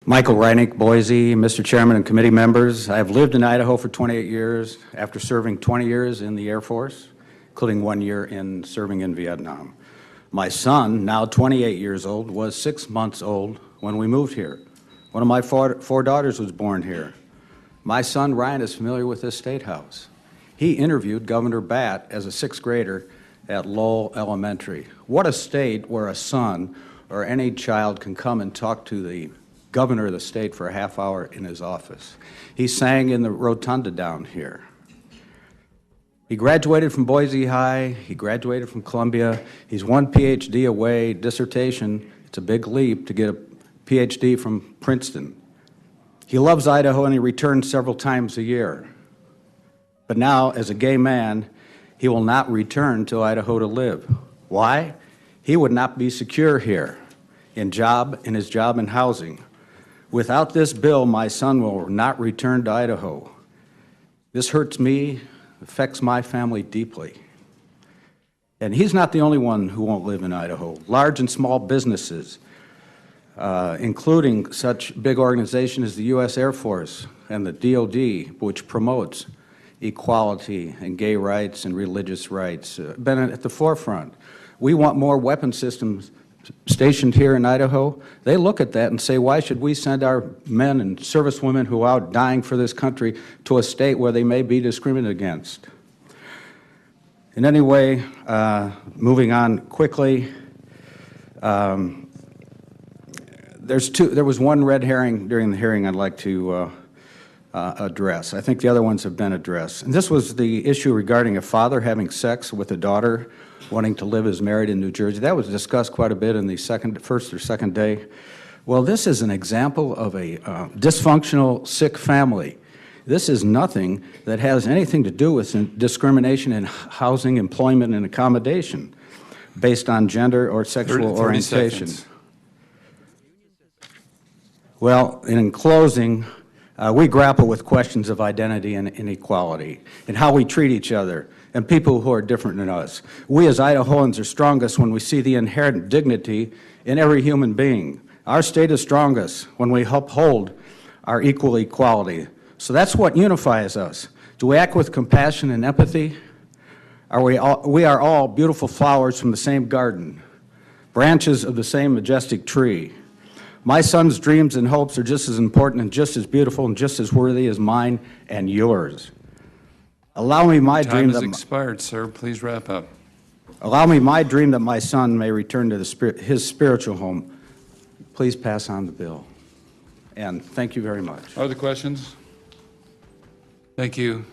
Michael Reinick, Boise, Mr. Chairman and committee members. I've lived in Idaho for 28 years after serving 20 years in the Air Force, including 1 year in serving in Vietnam. My son, now 28 years old, was 6 months old when we moved here. One of my four daughters was born here. My son, Ryan, is familiar with this state house. He interviewed Governor Batt as a sixth grader at Lowell Elementary. What a state where a son or any child can come and talk to the governor of the state for a half hour in his office. He sang in the rotunda down here. He graduated from Boise High, he graduated from Columbia, he's one PhD away, dissertation. It's a big leap to get a PhD from Princeton. He loves Idaho and he returns several times a year. But now, as a gay man, he will not return to Idaho to live. Why? He would not be secure here in his job and housing. Without this bill, my son will not return to Idaho. This hurts me, affects my family deeply. And he's not the only one who won't live in Idaho. Large and small businesses, including such big organizations as the U.S. Air Force and the DOD, which promotes equality and gay rights and religious rights, been at the forefront. We want more weapon systems stationed here in Idaho. They look at that and say, why should we send our men and servicewomen who are out dying for this country to a state where they may be discriminated against? In any way, moving on quickly, there was one red herring during the hearing I'd like to address. I think the other ones have been addressed. And this was the issue regarding a father having sex with a daughter wanting to live as married in New Jersey. That was discussed quite a bit in the first or second day. Well, this is an example of a dysfunctional, sick family. This is nothing that has anything to do with discrimination in housing, employment, and accommodation based on gender or sexual orientation. Seconds. Well, in closing, we grapple with questions of identity and inequality and how we treat each other and people who are different than us. We as Idahoans are strongest when we see the inherent dignity in every human being. Our state is strongest when we uphold our equal equality. So that's what unifies us. Do we act with compassion and empathy? We are all beautiful flowers from the same garden, branches of the same majestic tree. My son's dreams and hopes are just as important and just as beautiful and just as worthy as mine and yours. Allow me my dream that... Time has expired, sir. Please wrap up. Allow me my dream that my son may return to his spiritual home. Please pass on the bill. And thank you very much. Other questions? Thank you.